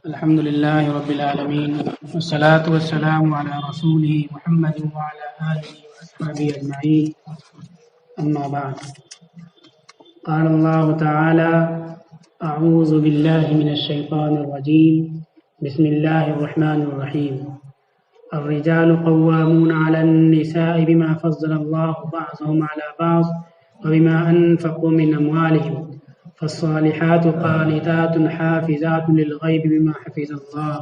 الحمد لله رب العالمين والصلاة والسلام على رسوله محمد وعلى آله وأصحابه أجمعين أما بعد قال الله تعالى أعوذ بالله من الشيطان الرجيم بسم الله الرحمن الرحيم الرجال قوامون على النساء بما فضل الله بعضهم على بعض وبما أنفقوا من أموالهم فالصالحات قانتات حافظات للغيب بما حفظ الله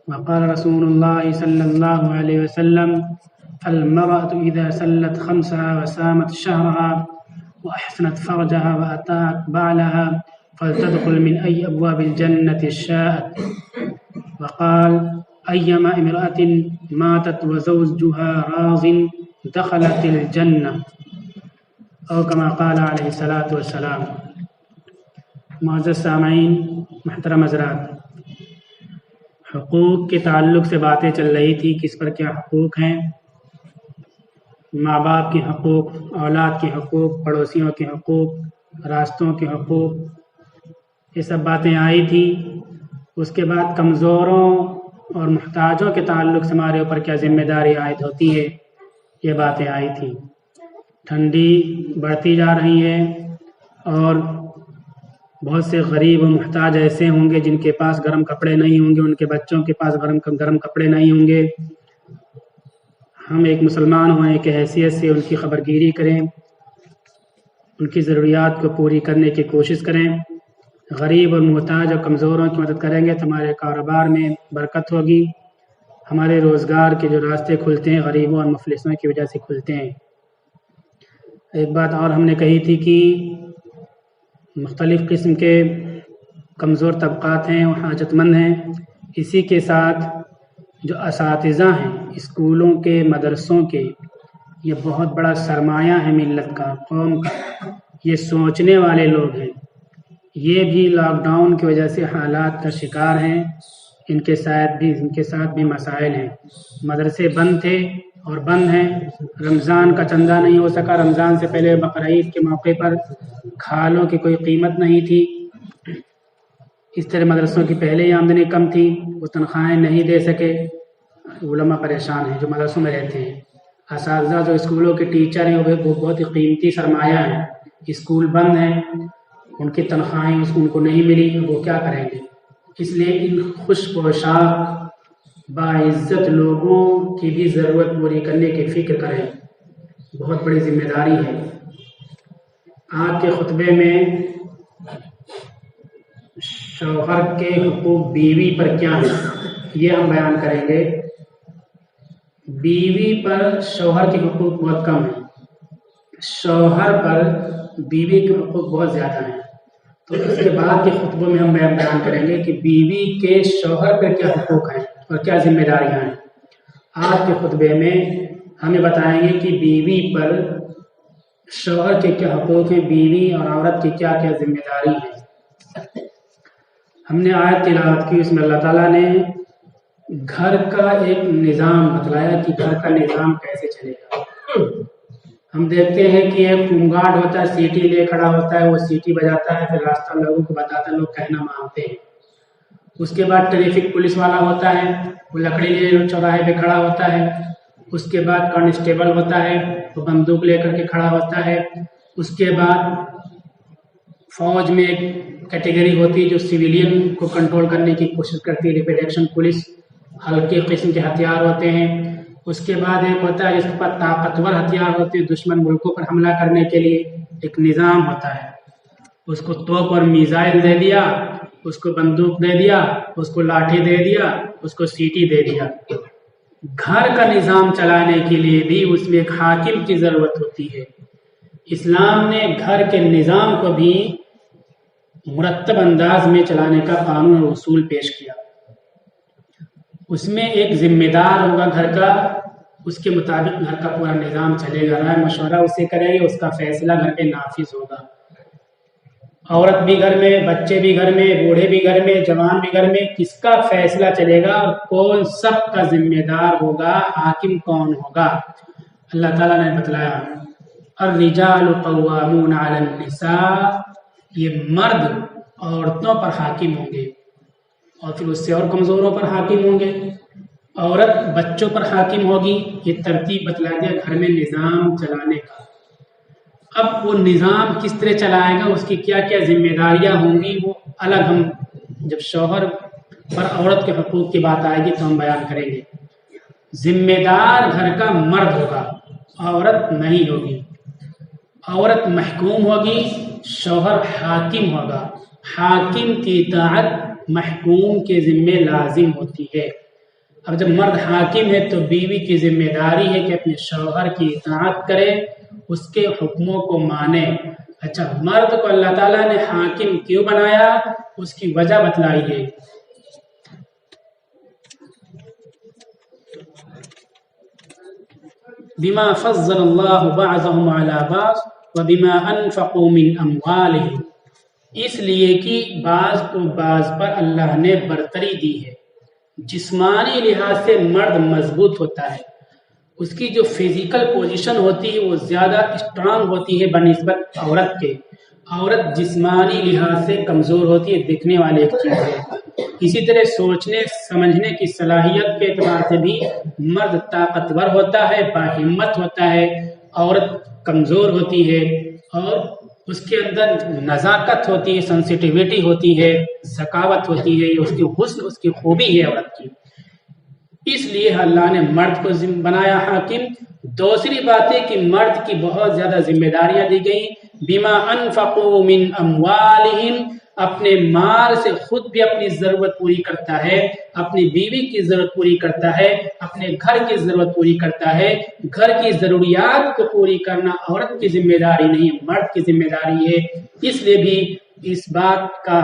وقال رسول الله صلى الله عليه وسلم المرأة إذا سلت خمسها وسامت شهرها وأحسنت فرجها وأطاعت بعلها فلتدخل من أي أبواب الجنة شاءت وقال أيما امرأة ماتت وزوجها راض دخلت الجنة او كما قال علیہ الصلاۃ والسلام۔ معزز سامعین، محترم حضرات، حقوق کے تعلق سے باتیں چل رہی تھی، کس پر کیا حقوق ہیں، ماں باپ کے حقوق، اولاد کے حقوق، پڑوسیوں کے حقوق، راستوں کے حقوق، یہ سب باتیں آئی تھی۔ اس کے بعد کمزوروں اور محتاجوں کے تعلق سے ہمارے اوپر کیا ذمہ داری عائد ہوتی ہے، یہ باتیں آئی تھیں۔ ٹھنڈی بڑھتی جا رہی ہے اور بہت سے غریب و محتاج ایسے ہوں گے جن کے پاس گرم کپڑے نہیں ہوں گے، ان کے بچوں کے پاس گرم کپڑے نہیں ہوں گے۔ ہم ایک مسلمان ہونے کی حیثیت سے ان کی خبرگیری کریں، ان کی ضروریات کو پوری کرنے کی کوشش کریں۔ غریب اور محتاج اور کمزوروں کی مدد کریں گے تو ہمارے کاروبار میں برکت ہوگی، ہمارے روزگار کے جو راستے کھلتے ہیں غریبوں اور مفلسوں کی وجہ سے کھلتے ہیں۔ ایک بات اور ہم نے کہی تھی کہ مختلف قسم کے کمزور طبقات ہیں وہ حاجت مند ہیں، اسی کے ساتھ جو اساتذہ ہیں اسکولوں کے، مدرسوں کے، یہ بہت بڑا سرمایہ ہے ملت کا، قوم کا، یہ سوچنے والے لوگ ہیں۔ یہ بھی لاک ڈاؤن کی وجہ سے حالات کا شکار ہیں، ان کے ساتھ بھی مسائل ہیں۔ مدرسے بند تھے اور بند ہیں، رمضان کا چندہ نہیں ہو سکا، رمضان سے پہلے بقرعید کے موقع پر کھالوں کی کوئی قیمت نہیں تھی، اس طرح مدرسوں کی پہلے ہی آمدنی کم تھی، وہ تنخواہیں نہیں دے سکے، علماء پریشان ہیں جو مدرسوں میں رہتے ہیں۔ اساتذہ جو اسکولوں کے ٹیچر ہیں وہ بہت ہی قیمتی سرمایہ ہیں، اسکول بند ہیں، ان کی تنخواہیں ان کو نہیں ملی، وہ کیا کریں گے؟ اس لیے ان خوش پوشاک باعزت لوگوں کی بھی ضرورت پوری کرنے کی فکر کریں، بہت بڑی ذمہ داری ہے۔ آج کے خطبے میں شوہر کے حقوق بیوی پر کیا ہیں یہ ہم بیان کریں گے۔ بیوی پر شوہر کے حقوق بہت کم ہیں، شوہر پر بیوی کے حقوق بہت زیادہ ہیں، تو اس کے بعد کے خطبوں میں ہم بیان کریں گے کہ بیوی کے شوہر پر کیا حقوق ہیں اور کیا ذمہ داریاں ہیں۔ آج کے خطبے میں ہمیں بتائیں گے کہ بیوی پر شوہر کے کیا حقوق ہیں، بیوی اور عورت کی کیا کیا ذمہ داری ہے۔ ہم نے آیت تلاوت کی، اس میں اللہ تعالیٰ نے گھر کا ایک نظام بتلایا کہ گھر کا نظام کیسے چلے گا۔ ہم دیکھتے ہیں کہ ایک ہوم گارڈ ہوتا ہے، سیٹی لے کھڑا ہوتا ہے، وہ سیٹی بجاتا ہے، پھر راستہ لوگوں کو بتاتا ہے، لوگ کہنا مانتے ہیں۔ اس کے بعد ٹریفک پولیس والا ہوتا ہے، وہ لکڑی لے چوراہے پہ کھڑا ہوتا ہے۔ اس کے بعد کانسٹیبل ہوتا ہے، وہ بندوق لے کر کے کھڑا ہوتا ہے۔ اس کے بعد فوج میں ایک کیٹیگری ہوتی ہے جو سویلین کو کنٹرول کرنے کی کوشش کرتی ہے، ریپڈ ایکشن پولیس، ہلکے قسم کے ہتھیار ہوتے ہیں۔ اس کے بعد ایک ہوتا ہے جس کے پاس طاقتور ہتھیار ہوتے ہیں، دشمن ملکوں پر حملہ کرنے کے لیے ایک نظام ہوتا ہے۔ اس کو توپ اور میزائل دے دیا، اس کو بندوق دے دیا، اس کو لاٹھی دے دیا، اس کو سیٹی دے دیا۔ گھر کا نظام چلانے کے لیے بھی اس میں ایک حاکم کی ضرورت ہوتی ہے۔ اسلام نے گھر کے نظام کو بھی مرتب انداز میں چلانے کا قانون اور اصول پیش کیا۔ اس میں ایک ذمہ دار ہوگا گھر کا، اس کے مطابق گھر کا پورا نظام چلے گا، رائے مشورہ اسے کرے گا، اس کا فیصلہ گھر پہ نافذ ہوگا۔ عورت بھی گھر میں، بچے بھی گھر میں، بوڑھے بھی گھر میں، جوان بھی گھر میں، کس کا فیصلہ چلے گا اور کون سب کا ذمہ دار ہوگا، حاکم کون ہوگا؟ اللہ تعالیٰ نے بتلایا الرجال قوامون علی النساء، یہ مرد عورتوں پر حاکم ہوں گے۔ اور پھر اس سے اور کمزوروں پر حاکم ہوں گے، عورت بچوں پر حاکم ہوگی۔ یہ ترتیب بتلا دیا گھر میں نظام چلانے کا۔ اب وہ نظام کس طرح چلائے گا، اس کی کیا کیا ذمہ داریاں ہوں گی، وہ الگ ہم جب شوہر پر عورت کے حقوق کی بات آئے گی تو ہم بیان کریں گے۔ ذمہ دار گھر کا مرد ہوگا، عورت نہیں ہوگی۔ عورت محکوم ہوگی، شوہر حاکم ہوگا۔ حاکم کی اطاعت محکوم کے ذمہ لازم ہوتی ہے۔ اب جب مرد حاکم ہے تو بیوی کی ذمہ داری ہے کہ اپنے شوہر کی اطاعت کرے، اس کے حکموں کو مانے۔ اچھا، مرد کو اللہ تعالیٰ نے حاکم کیوں بنایا، اس کی وجہ بتلائیے۔ بما فضل اللہ بعضهم علی بعض وبما انفقوا من اموالهم، اس لیے کہ بعض کو بعض پر اللہ نے برتری دی ہے۔ جسمانی لحاظ سے مرد مضبوط ہوتا ہے، اس کی جو فزیکل پوزیشن ہوتی ہے وہ زیادہ اسٹرانگ ہوتی ہے بنسبت عورت کے۔ عورت جسمانی لحاظ سے کمزور ہوتی ہے، دیکھنے والے ایک چیز ہے۔ اسی طرح سوچنے سمجھنے کی صلاحیت کے اعتبار سے بھی مرد طاقتور ہوتا ہے، باہمت ہوتا ہے، عورت کمزور ہوتی ہے، اور اس کے اندر نزاکت ہوتی ہے، سینسیٹیوٹی ہوتی ہے، ذکاوت ہوتی ہے، یہ اس کی حسن، اس کی خوبی ہے عورت کی۔ اس لیے اللہ نے مرد کو بنایا حاکم۔ دوسری بات ہے کہ مرد کی بہت زیادہ ذمہ داریاں دی گئی۔ بما انفقوا من اموالہم، اپنے مال سے خود بھی اپنی ضرورت پوری کرتا ہے، اپنی بیوی کی ضرورت پوری کرتا ہے، اپنے گھر کی ضرورت پوری کرتا ہے۔ گھر کی ضروریات کو پوری کرنا عورت کی ذمہ داری نہیں، مرد کی ذمہ داری ہے۔ اس لیے بھی اس بات کا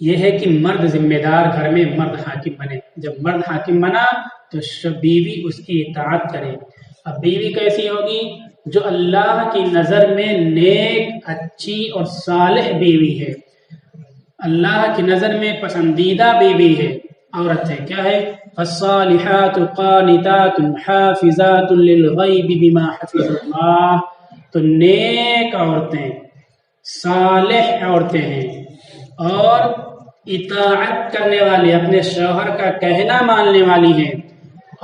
یہ ہے کہ مرد ذمہ دار گھر میں، مرد حاکم بنے۔ جب مرد حاکم بنا تو بیوی اس کی اطاعت کرے۔ اب بیوی کیسی ہوگی؟ جو اللہ کی نظر میں نیک، اچھی اور صالح بیوی ہے، اللہ کی نظر میں پسندیدہ بیوی ہے، عورت ہے۔ کیا ہے؟ فالصالحات قانتات حافظات للغیب بما حفظ اللہ۔ تو نیک عورتیں، صالح عورتیں ہیں اور اطاعت کرنے والی، اپنے شوہر کا کہنا ماننے والی ہیں،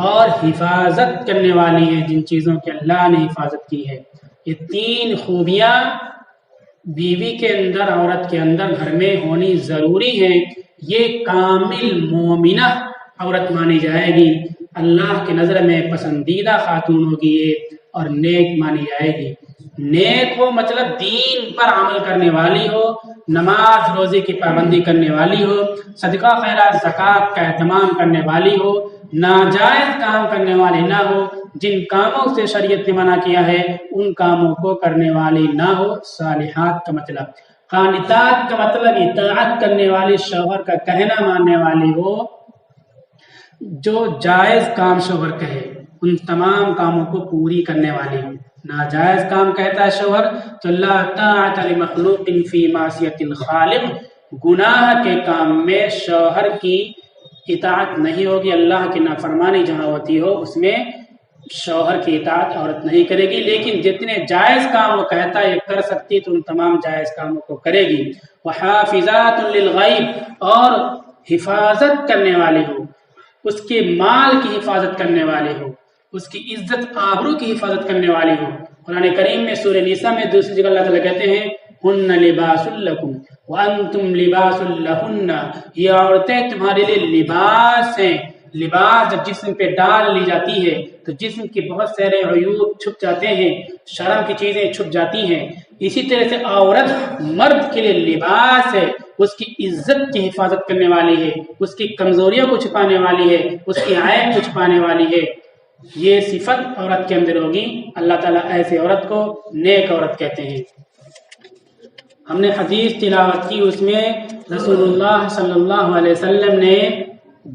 اور حفاظت کرنے والی ہیں جن چیزوں کی اللہ نے حفاظت کی ہے۔ یہ تین خوبیاں بیوی کے اندر، عورت کے اندر گھر میں ہونی ضروری ہے۔ یہ کامل مومنہ عورت مانی جائے گی، اللہ کی نظر میں پسندیدہ خاتون ہوگی یہ، اور نیک مانی جائے گی۔ نیک ہو مطلب دین پر عمل کرنے والی ہو، نماز روزے کی پابندی کرنے والی ہو، صدقہ خیرات زکوٰۃ کا اہتمام کرنے والی ہو، ناجائز کام کرنے والی نہ ہو، جن کاموں سے شریعت نے منع کیا ہے ان کاموں کو کرنے والی نہ ہو۔ صالحات کا مطلب، قانتات کا مطلب اطاعت کرنے والی، شوہر کا کہنا ماننے والی ہو، جو جائز کام شوہر کہے ان تمام کاموں کو پوری کرنے والی ہو۔ ناجائز کام کہتا ہے شوہر تو لا طاعت لمخلوق فی معصیت الخالق، گناہ کے کام میں شوہر کی اطاعت نہیں ہوگی۔ اللہ کی نافرمانی جہاں ہوتی ہو اس میں شوہر کی اطاعت عورت نہیں کرے گی، لیکن جتنے جائز کام وہ کہتا ہے کر سکتی تو ان تمام جائز کاموں کو کرے گی۔ وحافظات للغیب، اور حفاظت کرنے والی ہو، اس کے مال کی حفاظت کرنے والی ہو، اس کی عزت آبرو کی حفاظت کرنے والی ہو۔ قرآن کریم میں سورہ نساء میں دوسری جگہ اللہ تعالیٰ کہتے ہیں ہن لباس لکم وانتم لباس لہن، یہ عورتیں تمہارے لیے لباس ہیں۔ لباس جب جسم پہ ڈال لی جاتی ہے تو جسم کے بہت سارے عیوب چھپ جاتے ہیں، شرم کی چیزیں چھپ جاتی ہیں۔ اسی طرح سے عورت مرد کے لیے لباس ہے، اس کی عزت کی حفاظت کرنے والی ہے، اس کی کمزوریوں کو چھپانے والی ہے، اس کی عیب کو چھپانے والی ہے۔ یہ صفت عورت کے اندر ہوگی۔ اللہ تعالیٰ ایسے عورت کو نیک عورت کہتے ہیں۔ ہم نے حدیث تلاوت کی، اس میں رسول اللہ صلی اللہ علیہ وسلم نے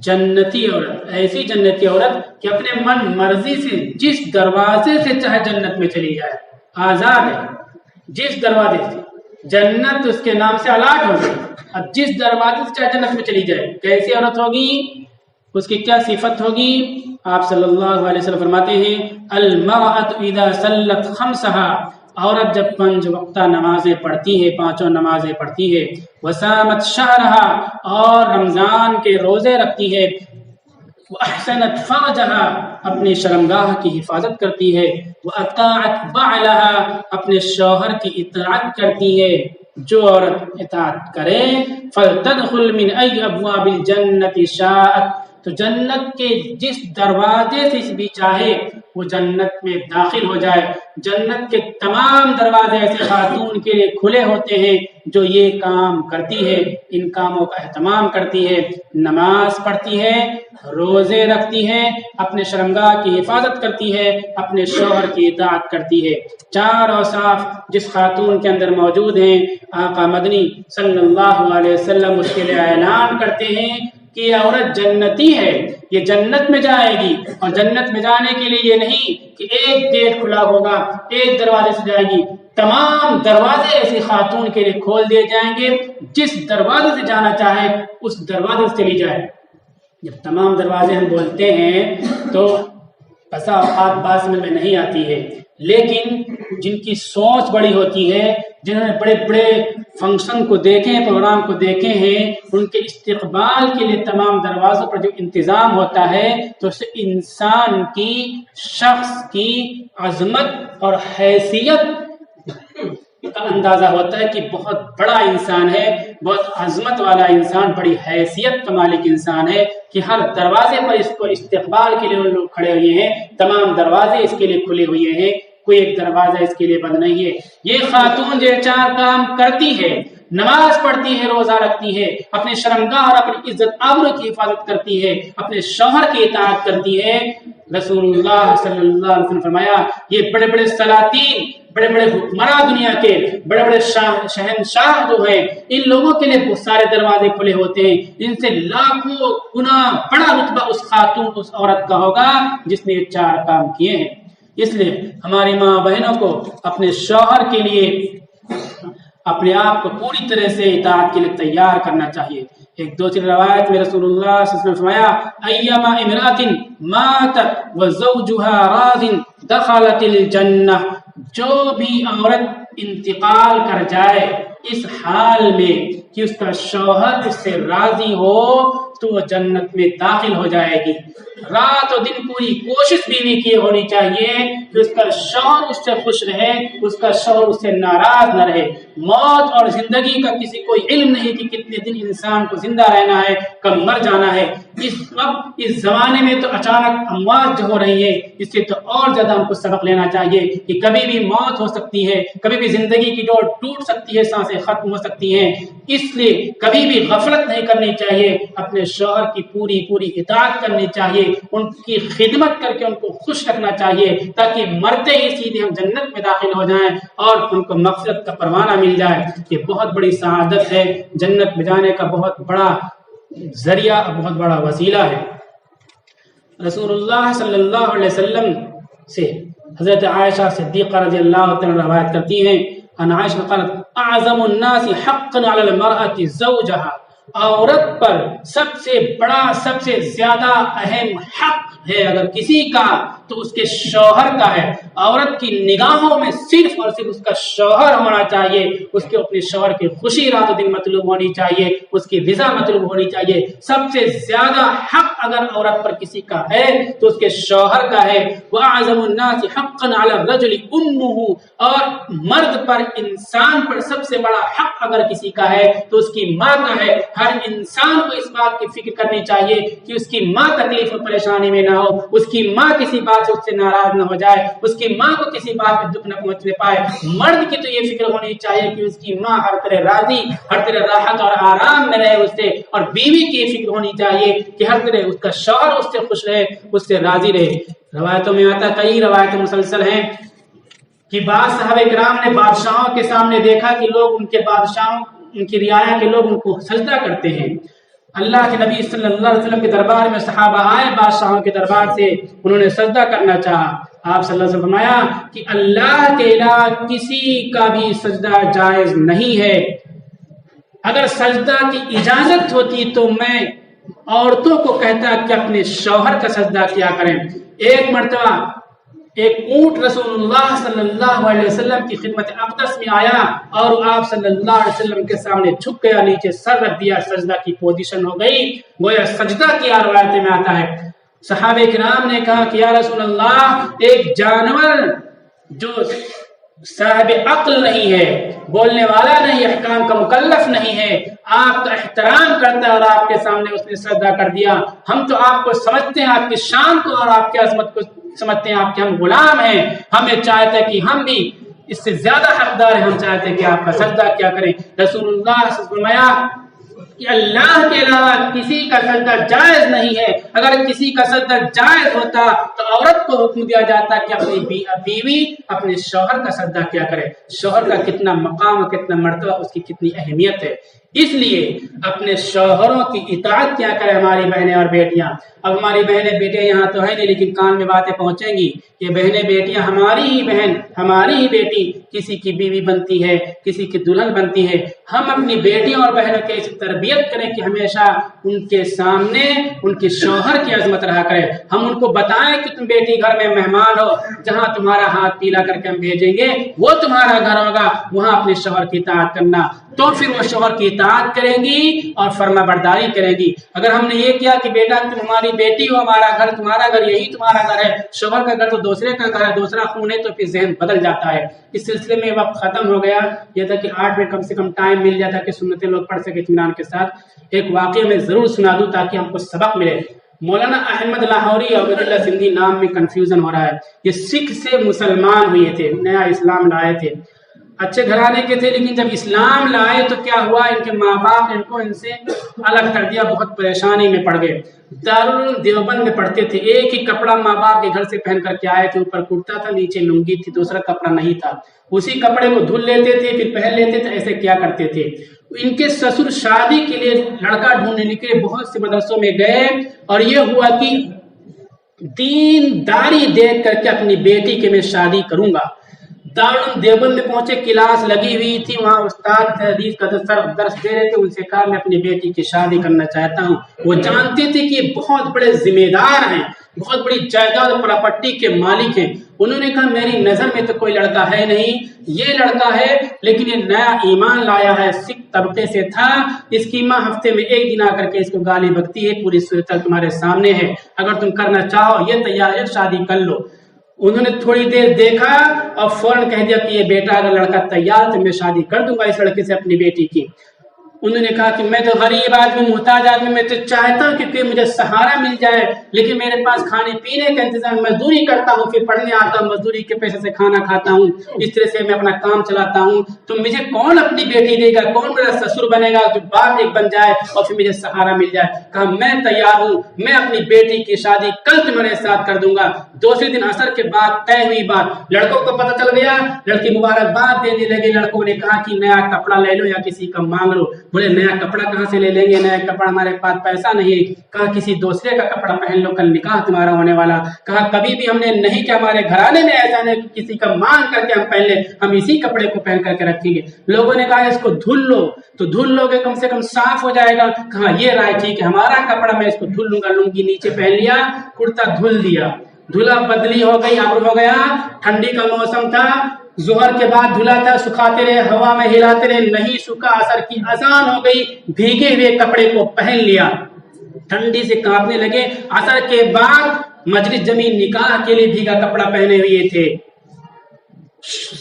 جنتی عورت، ایسی جنتی عورت کہ اپنے من مرضی سے جس دروازے سے چاہے جنت میں چلی جائے، آزاد ہے، جس دروازے سے جنت اس کے نام سے الاٹ ہو گئی، اب جس دروازے سے چاہے جنت میں چلی جائے۔ کیسی عورت ہوگی؟ اس کی کیا صفت ہوگی؟ آپ صلی اللہ علیہ وسلم فرماتے ہیں المرأة اذا صلت خمسها، عورت جب 5 وقتہ نمازیں پڑھتی ہے، 5 نمازیں پڑھتی ہے، وسامت شہرہا اور رمضان کے روزے رکھتی ہے، وَأَحْسَنَتْ فَرْجَهَا اپنے شرمگاہ کی حفاظت کرتی ہے، وَأَطَاعَتْ بَعْلَهَا اپنے شوہر کی اطاعت کرتی ہے، جو عورت اطاعت کرے فَلْتَدْخُلْ مِنْ أَيِّ أَبْوَابِ الْجَنَّةِ شَاءَتْ تو جنت کے جس دروازے سے بھی چاہے وہ جنت میں داخل ہو جائے۔ جنت کے تمام دروازے ایسے خاتون کے لیے کھلے ہوتے ہیں جو یہ کام کرتی ہے، ان کاموں کا اہتمام کرتی ہے، نماز پڑھتی ہے، روزے رکھتی ہے، اپنے شرمگاہ کی حفاظت کرتی ہے، اپنے شوہر کی اطاعت کرتی ہے۔ 4 اوصاف جس خاتون کے اندر موجود ہیں، آقا مدنی صلی اللہ علیہ وسلم اس کے لیے اعلان کرتے ہیں کہ یہ عورت جنتی ہے، یہ جنت میں جائے گی، اور جنت میں جانے کے لیے یہ نہیں کہ ایک گیٹ کھلا ہوگا، ایک دروازے سے جائے گی، تمام دروازے ایسی خاتون کے لیے کھول دیے جائیں گے، جس دروازے سے جانا چاہے اس دروازے سے چلی جائے۔ جب تمام دروازے ہم بولتے ہیں تو بسا اوقات بات سمجھ میں نہیں آتی ہے، لیکن جن کی سوچ بڑی ہوتی ہے، جنہوں نے بڑے بڑے فنکشن کو دیکھے ہیں، پروگرام کو دیکھے ہیں، ان کے استقبال کے لیے تمام دروازوں پر جو انتظام ہوتا ہے تو اس سے انسان کی شخص کی عظمت اور حیثیت کا اندازہ ہوتا ہے کہ بہت بڑا انسان ہے، بہت عظمت والا انسان، بڑی حیثیت کا مالک انسان ہے، کہ ہر دروازے پر اس کو استقبال کے لیے لوگ کھڑے ہوئے ہیں، تمام دروازے اس کے لیے کھلے ہوئے ہیں، کوئی ایک دروازہ اس کے لیے بند نہیں ہے۔ یہ خاتون جو 4 کام کرتی ہے، نماز پڑھتی ہے، روزہ رکھتی ہے، اپنے شرمگاہ اور اپنی عزت آبرو کی حفاظت کرتی ہے، اپنے شوہر کی اطاعت کرتی ہے، رسول اللہ صلی اللہ علیہ وسلم فرمایا یہ بڑے بڑے سلاطین، بڑے بڑے حکمراں، دنیا کے بڑے بڑے شہنشاہ جو ہیں، ان لوگوں کے لیے بہت سارے دروازے کھلے ہوتے ہیں، ان سے لاکھوں گنا بڑا رتبہ اس خاتون، اس عورت کا ہوگا جس نے یہ 4 کام کیے ہیں۔ اس لیے ہماری ماں بہنوں کو اپنے شوہر کے لیے اپنے آپ کو پوری طرح سے اطاعت کے لیے تیار کرنا چاہیے۔ ایک دوسری روایت میں رسول اللہ صلی اللہ علیہ وسلم فرمایا ایما امرأۃ ماتت وزوجها راض دخلت الجنہ، جو بھی عورت انتقال کر جائے اس حال میں کہ اس کا شوہر اس سے راضی ہو تو وہ جنت میں داخل ہو جائے گی۔ رات و دن پوری کوشش بیوی کی ہونی چاہیے کہ اس کا شوہر اس سے خوش رہے، اس کا شوہر اس سے ناراض نہ رہے۔ موت اور زندگی کا کسی کوئی علم نہیں کہ کتنے دن انسان کو زندہ رہنا ہے، کب مر جانا ہے۔ اس زمانے میں تو اچانک اموات جو ہو رہی ہے، اس سے تو اور زیادہ ہم کو سبق لینا چاہیے کہ کبھی بھی موت ہو سکتی ہے، کبھی بھی زندگی کی ڈور ٹوٹ سکتی ہے، سانسیں ختم ہو سکتی ہیں۔ اس لیے کبھی بھی غفلت نہیں کرنی چاہیے، اپنے شوہر کی پوری اطاعت کرنی چاہیے، ان کی خدمت کر کے ان کو خوش رکھنا چاہیے، تاکہ مرتے ہی سیدھے ہم جنت میں داخل ہو جائیں اور ان کو مغفرت کا پروانہ مل جائے۔ یہ بہت بڑی سعادت ہے، جنت میں جانے کا بہت بڑا ذریعہ، بہت بڑا وسیلہ ہے۔ رسول اللہ صلی اللہ علیہ وسلم سے حضرت عائشہ صدیقہ رضی اللہ عنہ روایت کرتی ہیں، ان عائشہ قالت اعظم الناس حقا علی المرأة زوجها، عورت پر سب سے بڑا، سب سے زیادہ اہم حق ہے اگر کسی کا تو اس کے شوہر کا ہے۔ عورت کی نگاہوں میں صرف اور صرف اس کا شوہر ہونا چاہیے، اس کے اپنے شوہر کی خوشی رات و دن مطلوب ہونی چاہیے، اس کی رضا مطلوب ہونی چاہیے۔ سب سے زیادہ حق اگر عورت پر کسی کا ہے تو اس کے شوہر کا ہے۔ وَأَعْظَمُ النَّاسِ حَقًّا عَلَى الرَّجُلِ أُمُّهُ، اور مرد پر، انسان پر سب سے بڑا حق اگر کسی کا ہے تو اس کی ماں کا ہے۔ ہر انسان کو اس بات کی فکر کرنی چاہیے کہ اس کی ماں تکلیف اور پریشانی میں نہ ہو، اس کی ماں کسی بات سے اس سے ناراض نہ ہو جائے، اس کی ماں کو کسی بات میں دکھ نہ پہنچنے پائے۔ مرد کی تو یہ فکر ہونی چاہیے کہ اس کی ماں ہر طرح راضی، ہر طرح راحت اور آرام میں رہے اس سے، اور بیوی کی یہ فکر ہونی چاہیے کہ ہر طرح اس کا شوہر اس سے خوش رہے، اس سے راضی رہے۔ روایتوں میں آتا، کئی روایتیں مسلسل ہیں کہ بعض صحابہ کرام نے بادشاہوں کے سامنے دیکھا کہ لوگ ان کے بادشاہوں، ان کی رعایا کے لوگ ان کو سجدہ کرتے ہیں۔ اللہ کے نبی صلی اللہ علیہ وسلم کے دربار میں صحابہ آئے، بادشاہوں کے دربار سے، انہوں نے سجدہ کرنا چاہا۔ آپ صلی اللہ علیہ وسلم فرمایا کہ اللہ کے علاوہ کسی کا بھی سجدہ جائز نہیں ہے۔ اگر سجدہ کی اجازت ہوتی تو میں عورتوں کو کہتا کہ اپنے شوہر کا سجدہ کیا کریں۔ ایک مرتبہ ایک اونٹ رسول اللہ صلی اللہ علیہ وسلم کی خدمت اقدس میں آیا اور آپ صلی اللہ علیہ وسلم کے سامنے جھک گیا، نیچے سر رکھ دیا، سجدہ کی پوزیشن ہو گئی، گویا سجدہ کیا، روایت میں آتا ہے۔ صحابہ کرام نے کہا کہ یا رسول اللہ، ایک جانور جو صاحب عقل نہیں ہے، بولنے والا نہیں، احکام کا مکلف نہیں ہے، آپ کا احترام کرتا ہے اور آپ کے سامنے اس نے سجدہ کر دیا، ہم تو آپ کو سمجھتے ہیں، آپ کی شان کو اور آپ کی عظمت کو سمجھتے ہیں، آپ کے ہم غلام ہیں، ہمیں چاہتے ہیں کہ ہم بھی اس سے زیادہ حقدار ہیں، ہم چاہتے ہیں کہ آپ کا سجدہ کیا کریں۔ رسول اللہ صلی اللہ علیہ وسلم نے فرمایا کہ اللہ کے علاوہ کسی کا سجدہ جائز نہیں ہے، اگر کسی کا سجدہ جائز ہوتا تو عورت کو حکم دیا جاتا کہ اپنی بیوی اپنے شوہر کا سجدہ کیا کرے۔ شوہر کا کتنا مقام، کتنا مرتبہ، اس کی کتنی اہمیت ہے، اس لیے اپنے شوہروں کی اطاعت کیا کرے ہماری بہنیں اور بیٹیاں۔ اب ہماری بہنیں بیٹیاں یہاں تو ہے نہیں، لیکن کان میں باتیں پہنچیں گی کہ بہنیں بیٹیاں ہماری ہی بہن، ہماری ہی بیٹی کسی کی بیوی بنتی ہے، کسی کی دلہن بنتی ہے۔ ہم اپنی بیٹیوں اور بہنوں کی ایسی تربیت کریں کہ ہمیشہ ان کے سامنے ان کے شوہر کی عظمت رہا کرے، ہم ان کو بتائیں کہ تم بیٹی گھر میں مہمان ہو، جہاں تمہارا ہاتھ پیلا کر کے ہم بھیجیں گے وہ تمہارا گھر ہوگا، وہاں اپنے شوہر کی اطاعت کرنا، تو پھر وہ شوہر کی اطاعت کریں گی اور فرما برداری کریں گی۔ اگر ہم نے یہ کیا کہ بیٹا تم ہماری بیٹی ہو، ہمارا گھر تمہارا گھر، یہی تمہارا گھر ہے، شوہر کا گھر تو دوسرے کا گھر ہے، دوسرا خون ہے، تو پھر ذہن بدل جاتا ہے۔ اس سلسلے میں وقت ختم ہو گیا، یہ تھا کہ 8 منٹ کم سے کم ٹائم مل جاتا کہ سنتیں لوگ پڑھ سکے اطمینان کے ساتھ۔ ایک واقعہ میں ضرور سنا دوں تاکہ ہم کو سبق ملے۔ مولانا احمد لاہوری اور عبید اللہ سندھی نام میں کنفیوژن ہو رہا ہے، یہ سکھ سے مسلمان ہوئے تھے، نیا اسلام لائے تھے، اچھے گھرانے کے تھے، لیکن جب اسلام لائے تو کیا ہوا، ان کے ماں باپ نے ان سے الگ کر دیا، بہت پریشانی میں پڑ گئے۔ دارالعلوم دیوبند میں پڑھتے تھے، ایک ہی کپڑا ماں باپ کے گھر سے پہن کر کے آئے تھے، اوپر کرتا تھا، نیچے لنگی تھی، دوسرا کپڑا نہیں تھا، اسی کپڑے کو دھل لیتے تھے پھر پہن لیتے تھے، ایسے کیا کرتے تھے۔ ان کے سسر شادی کے لیے لڑکا ڈھونڈنے کے لیے بہت سے مدرسوں میں گئے، اور یہ ہوا کہ دینداری دیکھ کر کے اپنی بیٹی کے میں شادی کروں گا۔ دارالعلوم دیوبند میں پہنچے، کلاس لگی ہوئی تھی، وہاں استاد حدیث کا درس دے رہے تھے، ان سے کہا میں اپنی بیٹی کی شادی کرنا چاہتا ہوں۔ وہ جانتے تھے کہ یہ بہت بڑے ذمہ دار ہیں، بہت بڑی جائیداد پراپرٹی کے مالک ہیں۔ انہوں نے کہا میری نظر میں تو کوئی لڑکا ہے نہیں، یہ لڑکا ہے، لیکن یہ نیا ایمان لایا ہے، سکھ طبقے سے تھا، اس کی ماں ہفتے میں ایک دن آ کر کے اس کو گالی بکتی ہے، پوری صورت تمہارے سامنے ہے، اگر تم کرنا چاہو یہ تیار ہے، شادی کر لو۔ انہوں نے تھوڑی دیر دیکھا اور فوراً کہہ دیا کہ یہ بیٹا اگر لڑکا تیار تو میں شادی کر دوں گا اس لڑکے سے اپنی بیٹی کی۔ انہوں نے کہا کہ میں تو غریب آدمی، محتاج آدمی، میں تو چاہتا ہوں کہ کوئی مجھے سہارا مل جائے، لیکن میرے پاس کھانے پینے کا انتظام، مزدوری کرتا ہوں، پھر پڑھنے آتا ہوں، مزدوری کے پیسے سے کھانا کھاتا ہوں، اس طرح سے میں اپنا کام چلاتا ہوں، تو مجھے کون اپنی بیٹی دے گا، کون میرا سسر بنے گا جو باپ ایک بن جائے اور پھر مجھے سہارا مل جائے۔ کہا میں تیار ہوں، میں اپنی بیٹی کی شادی کل تمہارے ساتھ کر دوں گا۔ دوسرے دن عصر کے بعد طے ہوئی بات، لڑکوں کو پتہ چل گیا، لڑکی مبارکباد دینے لگے، لڑکوں نے کہا کہ نیا کپڑا لے لو یا کسی کا مانگ لو۔ بولے نیا کپڑا کہاں سے لے لیں گے، نیا کپڑا ہمارے پاس پیسہ نہیں ہے۔ کہا کسی دوسرے کا کپڑا پہن لو، کل نکاح تمہارا ہونے والا۔ کہا کبھی بھی ہم نے نہیں کہ ہمارے گھرانے میں ایسا نہیں کہ کسی کا مانگ کر کے ہم پہن لیں، ہم اسی کپڑے کو پہن کر کے رکھیں گے۔ لوگوں نے کہا اس کو دھل لو، تو دھل لو گے کم سے کم صاف ہو جائے گا۔ کہا یہ رائے ٹھیک ہے، ہمارا کپڑا میں اس کو دھل لوں گا، لنگی نیچے پہن لیا، کرتا دھل دیا، دھلا بدلی ہو گئی، ابر ہو گیا، ٹھنڈی کا موسم تھا، ظہر کے بعد دھلا تھا، سکھاتے رہے، ہوا میں ہلاتے رہے، نہیں سکھا، عصر کی اذان ہو گئی، بھیگے ہوئے کپڑے کو پہن لیا، ٹھنڈی سے کانپنے لگے۔ عصر کے بعد مجلس جمی، نکاح کے لیے بھیگا کپڑا پہنے ہوئے تھے۔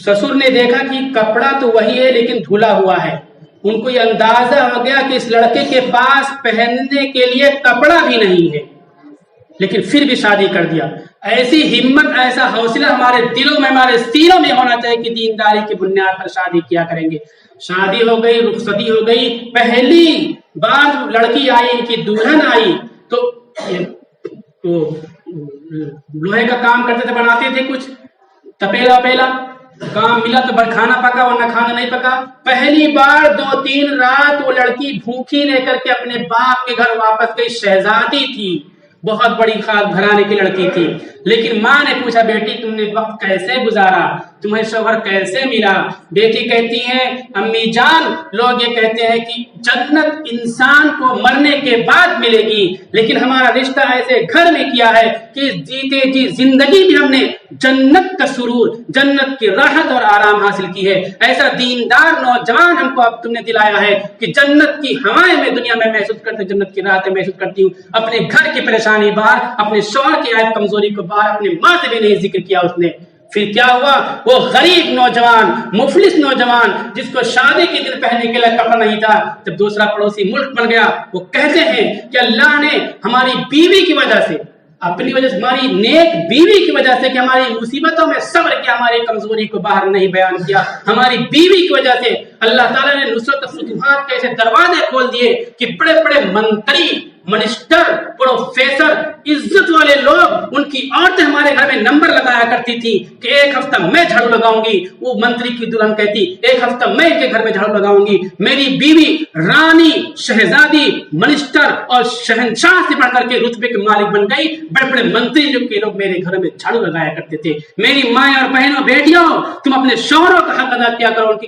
سسر نے دیکھا کہ کپڑا تو وہی ہے لیکن دھلا ہوا ہے، ان کو یہ اندازہ ہو گیا کہ اس لڑکے کے پاس پہننے کے لیے کپڑا بھی نہیں ہے، لیکن پھر بھی شادی کر دیا۔ ایسی ہمت، ایسا حوصلہ ہمارے دلوں میں، ہمارے سینوں میں ہونا چاہیے کہ دینداری کی بنیاد پر شادی کیا کریں گے۔ شادی ہو گئی، رخصتی ہو گئی، پہلی بار لڑکی آئی، ان کی دلہن آئی، تو لوہے کا کام کرتے تھے، بناتے تھے کچھ تپیلا پیلا، کام ملا تو کھانا پکا ورنہ کھانا نہیں پکا۔ پہلی بار 2-3 رات وہ لڑکی بھوکی رہ کر کے اپنے باپ کے گھر واپس گئی، شہزادی تھی، بہت بڑی خاص گھرانے کی لڑکی تھی، لیکن ماں نے پوچھا بیٹی تم نے وقت کیسے گزارا، تمہیں شوہر کیسے ملا؟ بیٹی کہتی ہے امی جان لوگ یہ کہتے ہیں کہ جنت انسان کو مرنے کے بعد ملے گی، لیکن ہمارا رشتہ ایسے گھر میں کیا ہے کہ جیتے جی زندگی میں ہم نے جنت کا سرور، جنت کی راحت اور آرام حاصل کی ہے۔ ایسا دیندار نوجوان ہم کو اب تم نے دلایا ہے کہ جنت کی ہوائیں میں دنیا میں محسوس کرتے، جنت کی راحتیں محسوس کرتی ہوں۔ اپنے گھر کی پریشانی باہر، اپنے شوہر کی عیب کمزوری کو باہر، اپنے ماں سے بھی نہیں ذکر کیا اس نے۔ پھر کیا ہوا؟ وہ غریب نوجوان، مفلس نوجوان جس کو شادی کے دن پہننے کے لیے کپڑا نہیں تھا، جب دوسرا پڑوسی ملک بن گیا، وہ کہتے ہیں کہ اللہ نے ہماری بیوی کی وجہ سے، اپنی وجہ سے، ہماری نیک بیوی کی وجہ سے کہ ہماری مصیبتوں میں صبر کیا، ہماری کمزوری کو باہر نہیں بیان کیا، ہماری بیوی کی وجہ سے اللہ تعالیٰ نے نصرت و فتوحات کے ایسے دروازے کھول دیے کہ بڑے بڑے منتری، منسٹر، پروفیسر، عزت والے لوگ، ان کی عورتیں ہمارے گھر میں نمبر لگایا کرتی تھی کہ ایک ہفتہ میں جھاڑو لگاؤں گی۔ وہ منتری کی دلہن کہتی ایک ہفتہ میں ان کے گھر میں جھاڑو لگاؤں گی۔ میری بیوی رانی، شہزادی، منسٹر اور شہنشاہ سے بڑھ کر کے رتبے کے مالک بن گئی۔ بڑے بڑے منتری جو کے لوگ میرے گھر میں جھاڑو لگایا کرتے تھے۔ میری ماں اور بہنوں، بیٹیوں، تم اپنے شوہروں کا حق ادا کیا کرو، ان کی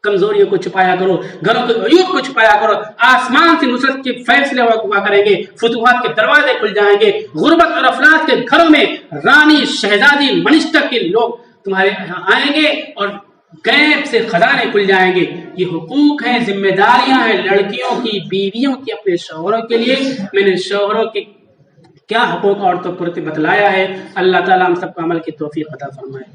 کمزوریوں کو چھپایا کرو، گھروں کے عیوب کو چھپایا کرو۔ آسمان سے نصرت کے فیصلے ہوا کریں گے، فتوحات کے دروازے کھل جائیں گے۔ غربت اور افلاس کے گھروں میں رانی، شہزادی، منسٹر کے لوگ تمہارے یہاں آئیں گے اور غیب سے خزانے کھل جائیں گے۔ یہ حقوق ہیں، ذمہ داریاں ہیں لڑکیوں کی، بیویوں کی اپنے شوہروں کے لیے۔ میں نے شوہروں کے کیا حقوق عورتوں پر بتلایا ہے۔ اللہ تعالیٰ ہم سب کو عمل کی توفیق عطا فرمائے۔